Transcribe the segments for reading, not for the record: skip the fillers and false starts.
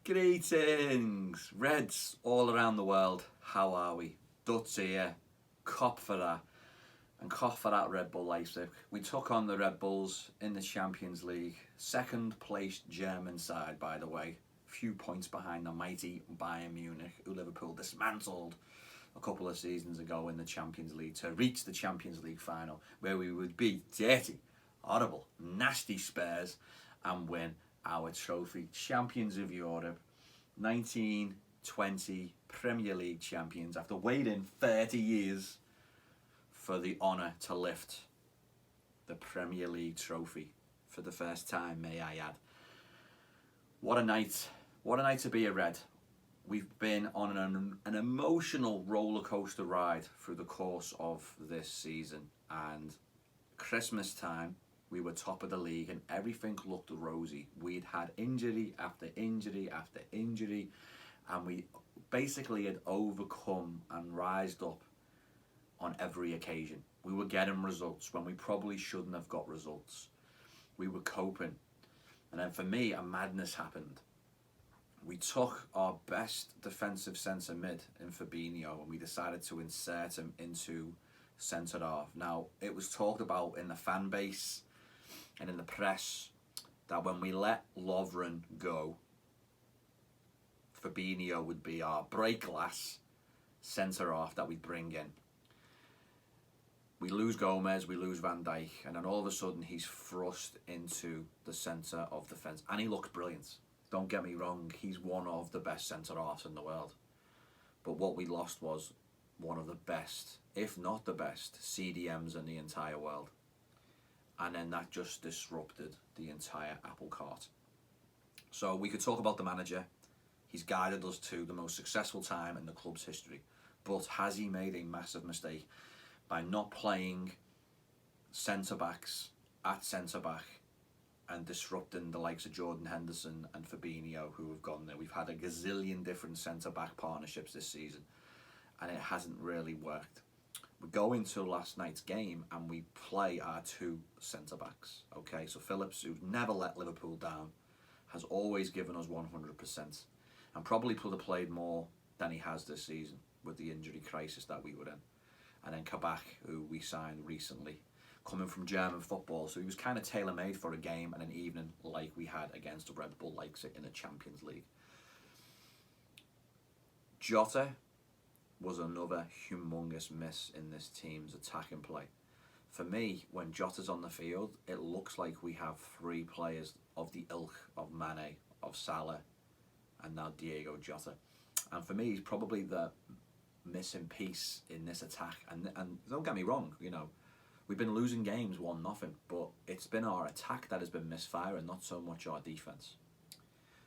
Greetings, Reds all around the world. How are we? Duts here, Kop For That, and Kop For That Red Bull Leipzig. We took on the Red Bulls in the Champions League. Second placed German side, by the way. Few points behind the mighty Bayern Munich, who Liverpool dismantled a couple of seasons ago in the Champions League to reach the Champions League final, where we would beat dirty, horrible, nasty Spurs and win our trophy. Champions of Europe, 1920 Premier League champions, after waiting 30 years for the honour to lift the Premier League trophy for the first time, may I add. What a night to be a Red. We've been on an emotional roller coaster ride through the course of this season, and Christmas time we were top of the league and everything looked rosy. We'd had injury after injury after injury, and we basically had overcome and rised up on every occasion. We were getting results when we probably shouldn't have got results. We were coping. And then for me, a madness happened. We took our best defensive centre mid in Fabinho and we decided to insert him into centre half. Now, it was talked about in the fan base and in the press that when we let Lovren go, Fabinho would be our break glass centre half that we bring in. We lose Gomez, we lose Van Dijk, and then all of a sudden he's thrust into the centre of defence. And he looks brilliant. Don't get me wrong, he's one of the best centre halves in the world. But what we lost was one of the best, if not the best, CDMs in the entire world. And then that just disrupted the entire apple cart. So we could talk about the manager. He's guided us to the most successful time in the club's history. But has he made a massive mistake by not playing centre-backs at centre-back and disrupting the likes of Jordan Henderson and Fabinho, who have gone there? We've had a gazillion different centre-back partnerships this season, and it hasn't really worked. We go into last night's game and we play our two centre-backs. Okay, so Phillips, who's never let Liverpool down, has always given us 100%, and probably could have played more than he has this season with the injury crisis that we were in. And then Kabak, who we signed recently, coming from German football, so he was kind of tailor-made for a game and an evening like we had against the Red Bull Leipzig in the Champions League. Jota was another humongous miss in this team's attacking play. For me, when Jota's on the field, it looks like we have three players of the ilk of Mane, of Salah, and now Diego Jota. And for me, he's probably the missing piece in this attack. And don't get me wrong, you know, we've been losing games 1-0, but it's been our attack that has been misfiring, not so much our defence.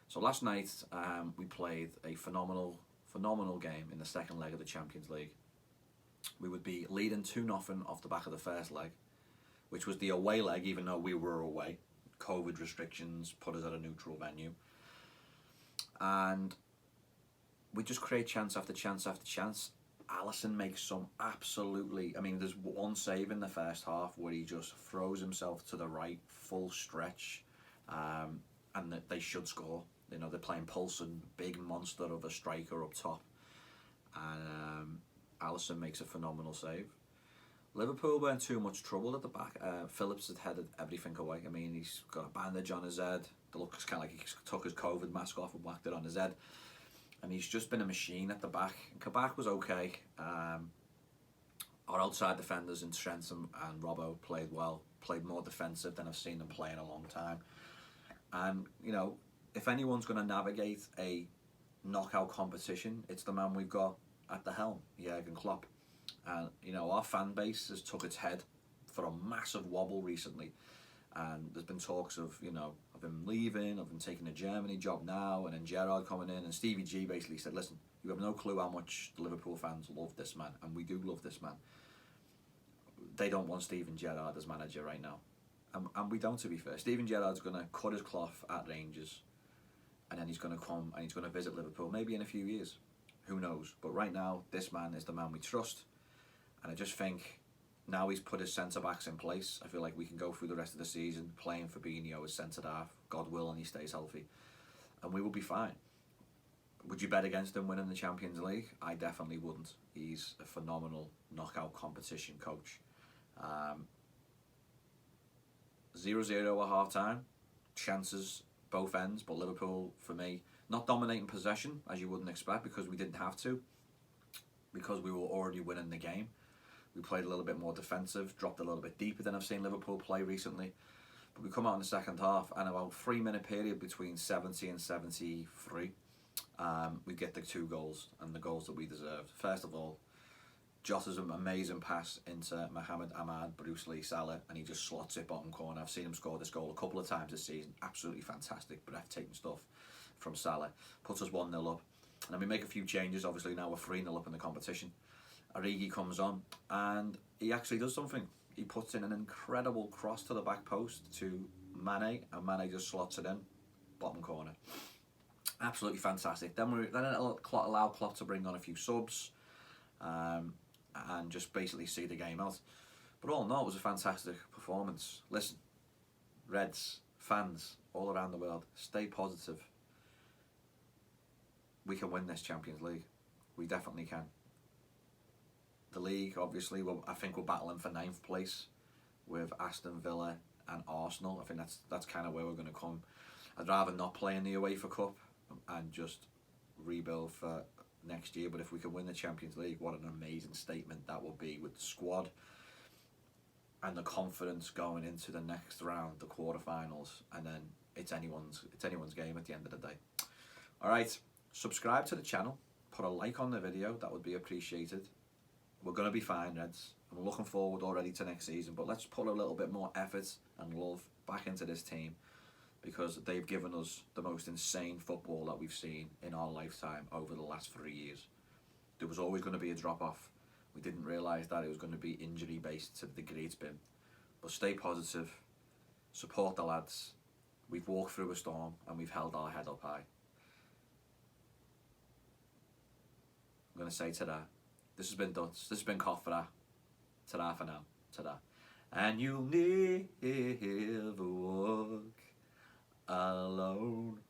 So last night we played a phenomenal game in the second leg of the Champions League. We would be leading 2-0 off the back of the first leg, which was the away leg, even though we were away. COVID restrictions put us at a neutral venue. And we just create chance after chance after chance. Alisson makes some absolutely... I mean, there's one save in the first half where he just throws himself to the right, full stretch, and that they should score. You know, they're playing Poulsen, big monster of a striker up top. And Alisson makes a phenomenal save. Liverpool weren't too much trouble at the back. Phillips had headed everything away. I mean, he's got a bandage on his head. It looks kind of like he took his COVID mask off and whacked it on his head. And he's just been a machine at the back. Kabak was okay. Our outside defenders in Trent and Robbo played well, played more defensive than I've seen them play in a long time. And, you know, if anyone's going to navigate a knockout competition, it's the man we've got at the helm, Jurgen Klopp. And, you know, our fan base has took its head for a massive wobble recently. And there's been talks of, you know, of him leaving, of him taking a Germany job now, and then Gerrard coming in. And Stevie G basically said, listen, you have no clue how much the Liverpool fans love this man. And we do love this man. They don't want Steven Gerrard as manager right now. And we don't, to be fair. Steven Gerrard's going to cut his cloth at Rangers. And then he's going to come and he's going to visit Liverpool, maybe in a few years. Who knows? But right now, this man is the man we trust. And I just think now he's put his centre-backs in place, I feel like we can go through the rest of the season playing Fabinho as centre-half, God willing he stays healthy, and we will be fine. Would you bet against him winning the Champions League? I definitely wouldn't. He's a phenomenal knockout competition coach. 0-0 at half-time. Chances both ends, but Liverpool, for me, not dominating possession, as you wouldn't expect, because we didn't have to, because we were already winning the game. We played a little bit more defensive, dropped a little bit deeper than I've seen Liverpool play recently. But we come out in the second half, and about 3-minute period between 70 and 73, we get the 2 goals, and the goals that we deserved. First of all, Jota's an amazing pass into Mohamed Ahmad, Bruce Lee Salah, and he just slots it bottom corner. I've seen him score this goal a couple of times this season. Absolutely fantastic, breathtaking stuff from Salah. Puts us 1-0 up. And then we make a few changes. Obviously now we're 3-0 up in the competition. Origi comes on, and he actually does something. He puts in an incredible cross to the back post to Mane, and Mane just slots it in, bottom corner. Absolutely fantastic. Then it'll allow Klopp to bring on a few subs, and just basically see the game out. But all in all, it was a fantastic performance. Listen, Reds, fans all around the world, stay positive. We can win this Champions League. We definitely can. The league, obviously, I think we're battling for 9th place with Aston Villa and Arsenal. I think that's kind of where we're going to come. I'd rather not play in the UEFA Cup and just rebuild for next year. But if we can win the Champions League, what an amazing statement that will be with the squad and the confidence going into the next round, the quarterfinals, and then it's anyone's game at the end of the day. All right, subscribe to the channel, put a like on the video, that would be appreciated. We're going to be fine, Reds. I'm looking forward already to next season, but let's put a little bit more effort and love back into this team, because they've given us the most insane football that we've seen in our lifetime over the last 3 years. There was always going to be a drop-off. We didn't realise that it was going to be injury-based to the degree it's been. But stay positive, support the lads. We've walked through a storm and we've held our head up high. I'm going to say ta-da. This has been Duts. This has been Kop For That. Ta-da for now. Ta-da. And you'll never walk alone.